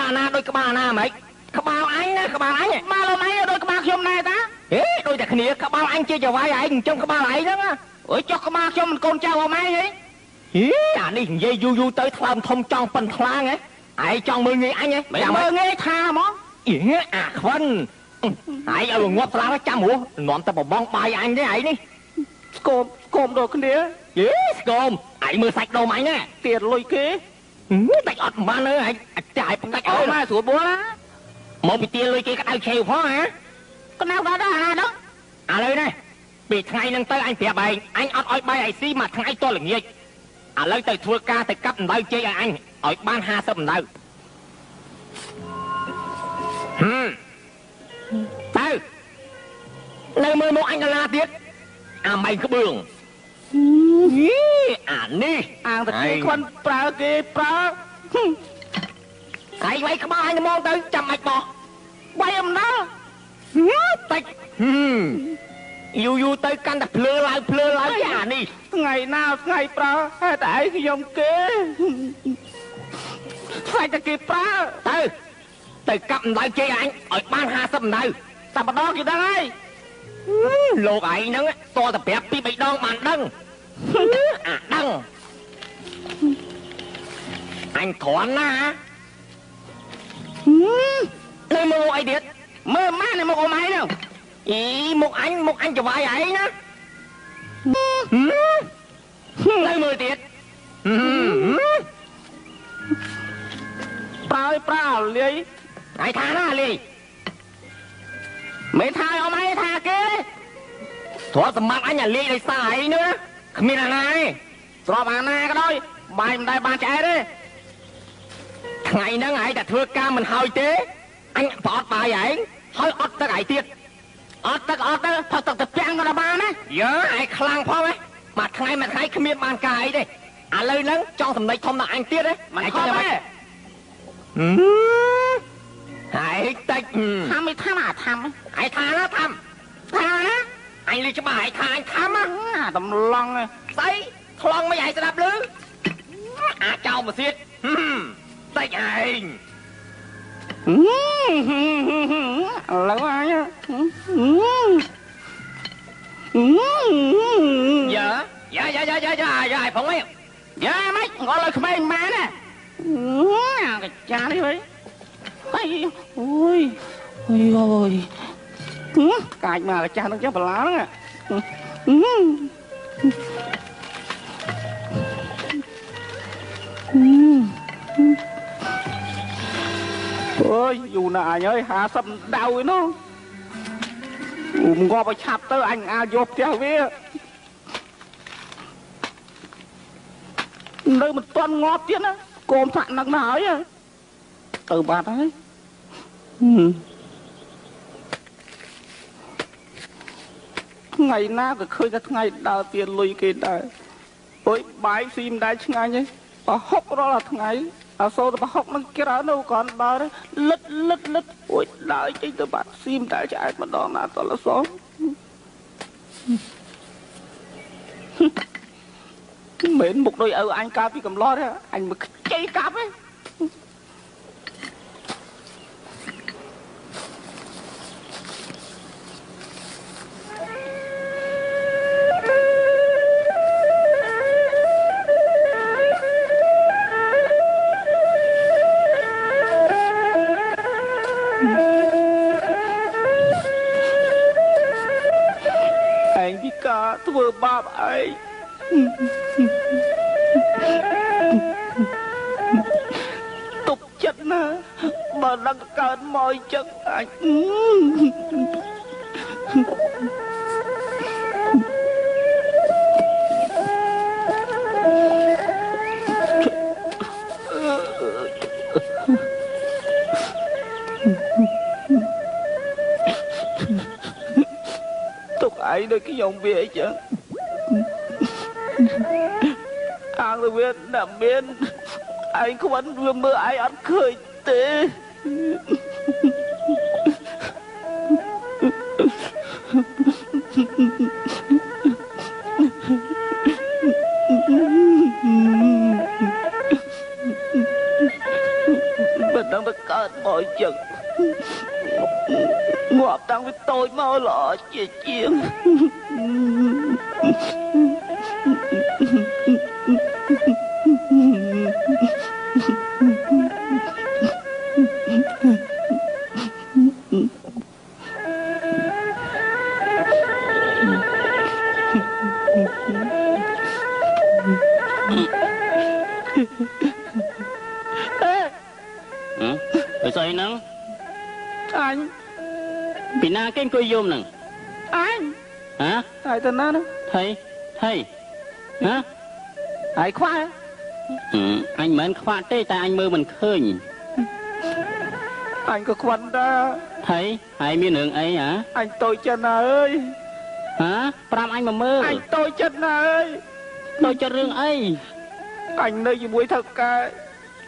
បាលណាដូចក្បាលណាហ្មងក្បាលអញណាក្បាលអញក្បាលលោកឯងដូចក្បាលខ្ញុំដែរតាហេដូចតែគ្នាក្បាលអញជាចវាយឯងអញ្ចឹងក្បាលឯងហ្នឹងអើយចុះក្បាលខ្ញុំមិនកូនចៅអមឯងហីអានេះនិយាយយូរទៅថ្លើមធំចង់ប៉ិនខ្លាំងហ៎ឯងចង់មើលងាយអញហ៎មិនមើលងាយថាហ្មងអាខ្វិនឯងឲ្យងាប់ស្លាប់ចាំហួរនាំតែបបងបាយអញទេឯងនេះស្គមដូចគ្នាស្គមឯងមើលសាច់ដូមអញណាទៀតលុយគេដាច់អត់បានទេឯងអាចចាយផ្ដាច់អើមកស្រួលបួលណាមកពីទាលុយគេក្តៅឆេវផងហ៎ក្តៅដល់ដល់អានោះឥឡូវនេះពីថ្ងៃហ្នឹងទៅអញប្រាប់ឯងអញអត់ឲ្យបាយឲ្យស៊ីមួយថ្ងៃតល្ងាចឥឡូវទៅធ្វើការទៅកាប់អណ្ដៅជ័យឲ្យអញឲ្យបាន50អណ្ដៅទៅនៅមើលមកអញកណាទៀតអាម៉ៃក្បឿងអានេះអាងតែគេគាត់ប្រើគេប្រើហើយវាយក្បាលអញហ្មងទៅចាំមិនបោះបាយអំណោតិចយូរទៅកាន់តែភ្លើឡើងអានេះថ្ងៃណាថ្ងៃប្រើហេតុតែឯងខ្ញុំគេខ្លាចតែគេប្រើទៅកាប់អណ្ដៅជ័យអញឲ្យបាន50អណ្ដៅតែម្ដងគេដឹងហើយលោកឯងហ្នឹងតតែប្រាប់ពី3ដងបានដឹងដឹងអញគ្រាន់ណានៅមើលអីទៀតមើលម៉ាក់នៅមុខអមឯងហ្នឹងមុខអញចវាយឯងណានៅមើលទៀតប្រើលាយឯងថាណាលាយមិនថាអមឯងថាគេទ្រព្យសម្បត្តិអញលាយដោយសារអីនោះណាគ្មានអាណាទេស្របអាណាក៏ដោយបាយមិនដែលបានឆ្អែតទេថ្ងៃហ្នឹងឯងតែធ្វើការមិនហើយទេអញប្រអត់បាយឯងហើយអត់ទឹកឯងទៀតអត់ទឹកផឹកទឹកទៅពាំងក៏បានណាយើឯងខ្លាំងផងហ៎មួយថ្ងៃគ្មានបានការអីទេឥឡូវហ្នឹងចង់សម្ដេចធំដល់អញទៀតហ៎មិនខំទេហើយតិចថាមិនថាអាថាឯងថាណាថាណាអញលឺច្បាស់ឯងថាអញថាអាតម្លង់ស្អីខ្លងមិនឯងស្ដាប់ឮអាចោលមកទៀតតិចឯងឥឡូវអញយ៉ាផងវិញយ៉ាមិនងល់ឲ្យក្មេងម៉ែណាកាចានេះវិញអូយកាចមកកាចានឹងចឹងបលាហ្នឹងអូយយូរណាស់អញអើយ50ដៅឯនោះងាប់ឲ្យឆាប់ទៅអញអាចយកផ្ទះវានៅមិនទាន់ងាប់ទៀតណាកូនថាក់នឹកណាស់ហើយទៅបាត់ហើយថ្ងៃណាក៏ឃើញតែថ្ងៃដើរទៀតលុយគេដែរអើយបាយស៊ីមិនដែរឆ្ងាញ់ទេប្រហុករាល់ថ្ងៃអសូរប្រហុកនឹងក្រៅនៅគ្រាន់ដើរលិតអូយដើរចេញទៅបាត់ស៊ីមិនដែរឆ្អែតម្ដងណាតលសមិនមុខដូចឪអញកាលពីកំឡោះទេអញមកខ្ចីកាប់ទេធ្វើបាបឯងទុកចិត្តណាបើដឹងកើតមកចឹងអាចទុកឯងដូចខ្ញុំវាអីចឹងខាងទៅវាតែមានឯងខ្វិនវាមើលឯងអត់ឃើញទេប mình đang được cơn mọi chừng ngọt đang với tôi mau lọ chia chiên Rồi sao nắng anh bị na cái coi zoom nè anh hả ai tên nó thầy thầy hả ai khoa anh mến khoa tê tại anh mơ mình khơi anh có khoan ra thầy hai miếng đường ấy hả anh tôi chân ơi hả pram anh mà mơ anh tôi chân ơi tôi cho rương ấy anh nơi mũi thật cả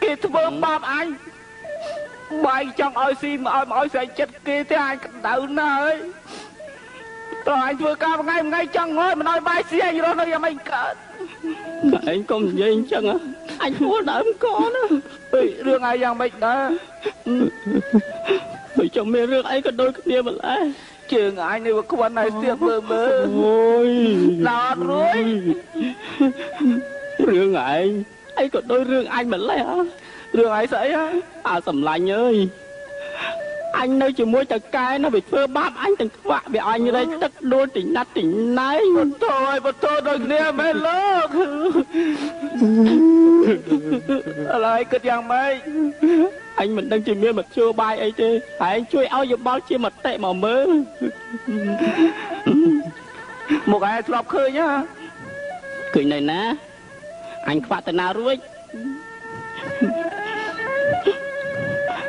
kia thưa bom anh bay trong ơi xin ơi sẽ chết kia thế anh đậu nơi rồi anh vừa cao ngay chân ngồi mà nói bay xí anh rồi nói anh cỡ anh không gì anh chân á anh muốn đợi em con á rương ai rằng mình đó rồi chồng mẹ rương ấy có đôi cái nia mà lại trường anh này mà con này tiệm bơ ôi lọt rồi rương anh có đôi rương anh mà lại hả rương ai sấy á sầm lạnh ơi anh nơi chỉ mua chả cái nó bị phơ bắp anh từng quạ bị anh như đây tất đua tỉnh nát tỉnh náy một thôi đôi nia mê lơ lại cựcយ៉ាងម៉េច anh mình đang chỉ miên một chua bài ấy thế hãy chui áo giùm bao chia mặt tệ mà mơ một ai lọc khơi nhá cười này ná anh khoa tên nào rồi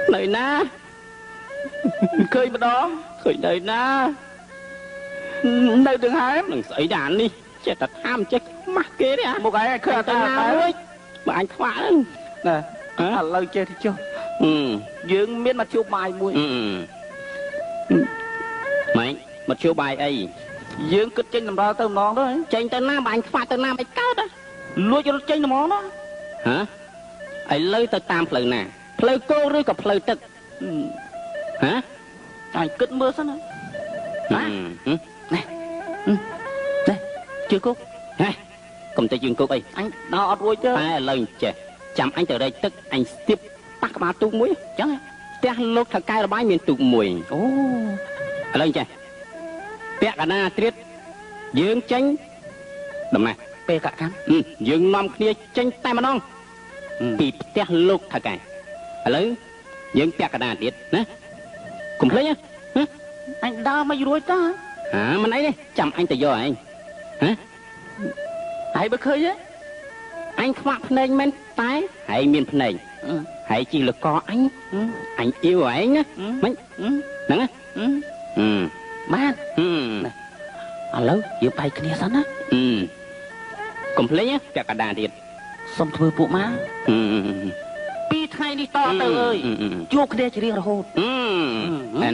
này ná khơi mà đó cười này ná nơi đường hám đừng xảy đàn đi chết thật ham chết mắt kia đấy à một ai khơi tên nào rồi mà anh khoa đó nè lời chơi thì chưa dưỡng miết mặt chiêu bài mùi mày mặt chiêu bài ấy dưỡng cứ chênh làm ra tao nón đó chênh tao nam anh khoa tao nam anh cao đó lúa cho nó chênh làm món đó hả ấy lấy tao tam phơi nè phơi cô rồi còn phơi tực hả anh cất mưa sao nữa này đây chưa cúc này cùng tay dương cúc ấy anh đọt rồi chứ ai lời trẻ chăm anh từ đây tức anh tiếp tắc ba tu muối chẳng té lúc thằng cai là bãi miền tụ mùi lời trẻ té cả na triết dương tranh đầm này pe cả cắn dương nom kia tranh tay mà non bị té lúc thằng cai lời dương té cả na triết nè cùng lấy nhá anh đau mà rồi ta hả mà nãy đi chăm anh từ giờ anh hả ai bực khơi á anh khoác phên men tái hãy miền phên hãy chỉ là có anh yêu anh á mấy nè man lâu vừa bay kia sẵn á cùng lấy nhá cả cả đàn điện xong thôi bộ má pi thay đi to từ ơi chuột kia chỉ riêng là hột nè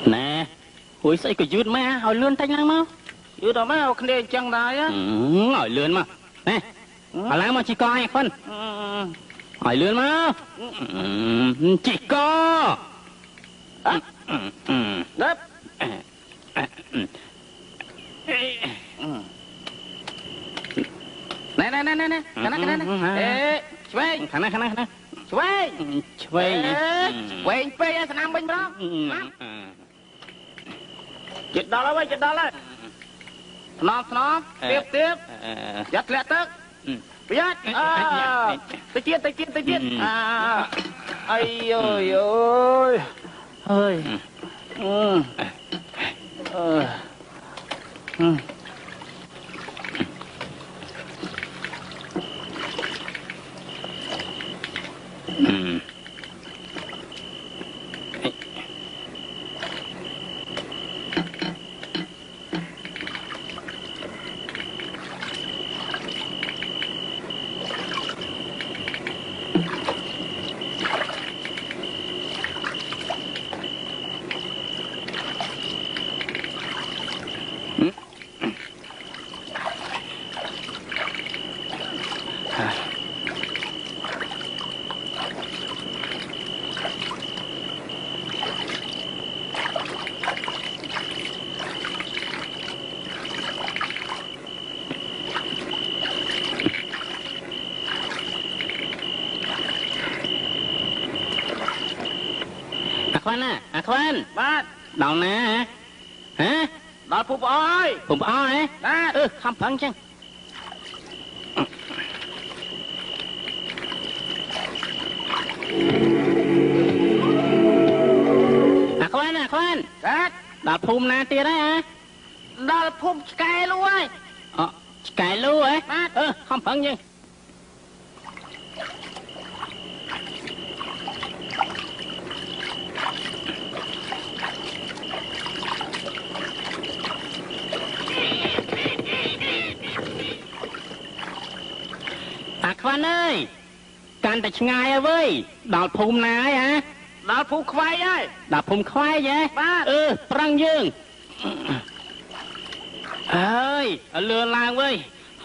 nè ôi sao cái dứt mà hỏi lươn thanh lắm không dứt đó mà kia chẳng đái á hỏi lươn mà nè hỏi lắm mà chỉ có ai phân hỏi lươn mà chỉ có đếp này cái này ê chơi khả năng chơi quay pe sang năm bên đó chết đó đấy nó tiếp dắt lẹ tức biết tới chiên ai ơi ơi khoan à khoan បាទ ដល់ណាហ៎ ដល់ពុកអើយ ពុំអើហ៎ បាទ ខំប្រឹងចឹងខ្វាន់ បាទ ដល់ភូមិណាទៀតហើយហ៎ ដល់ភូមិឆ្កែលូហើយ អូឆ្កែលូហ៎ បាទ ខំប្រឹងចឹងខ្វាន់អើយកាន់តែឆ្ងាយហើយវើយដល់ភូមិណាហើយហ៎ ដល់ភូមិខ្វៃហើយ ដល់ភូមិខ្វាយហ៎ បាទ ប្រឹងយើងអើយលឿនឡើងវើយ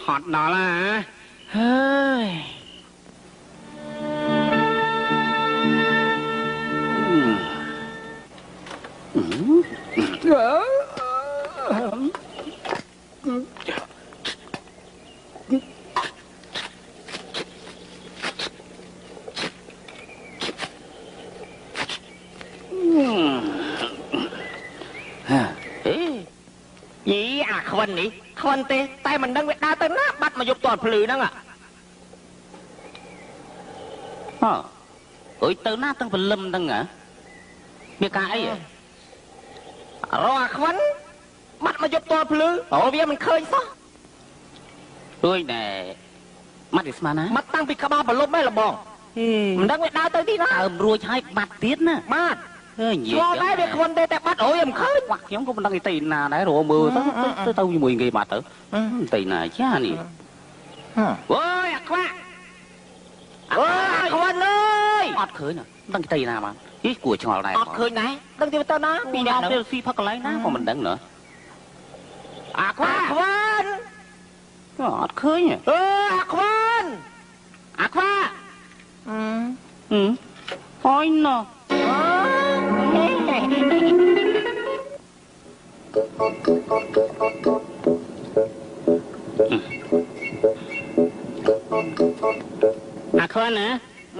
ហត់ដល់ហើយយីអាខ្វិននេះខ្វិនទេតែមិនដឹងវាដើរទៅណាបាត់មកយកតភ្លឺហ្នឹង អើយទៅណាទាំងព្រលឹមហ្នឹងហ៎មានការអី រកអាខ្វិនបាត់មកយកតភ្លឺអូវាមិនឃើញសោះ ដូចណែម៉ាត់វាស្មានណា មកតាំងពីក្បាលប្រលប់ឯងលបងមិនដឹងវាដើរទៅទីណា ដើមរួចហើយបាត់ទៀតណា បាទ អើយនិយាយ ឆ្លោះដែរវាខ្វិនទេតែបាត់អូយមិនឃើញ បាក់ខ្ញុំក៏មិនដឹងទីណាដែររមើលទៅជាមួយគេបាត់ទៅទីណាចានេះអូយអាខ្វាក់ អូអាខ្វិនអើយ អត់ឃើញដឹងទីណាបានយីគួរឆ្ងល់ដែរ អត់ឃើញដែរដឹងទីទៅណាពីអ្នក ទៅស៊ីផឹកកន្លែងណាក៏មិនដឹងណ៎ អាខ្វិន អត់ឃើញ អាខ្វិន អាខ្វាក់ហយណ៎អាខ្វាន់ណា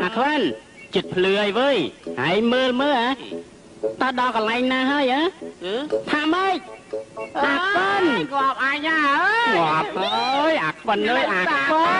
អាខ្វាន់ចិត្តភ្លឺហើយវើយហើយមើលហ៎តើដល់កន្លែងណាហើយហ៎ថាម៉េចអាខ្វាន់ ងាប់អញអើយ ងាប់អើយអាខ្វិនអើយអាខ្វាន់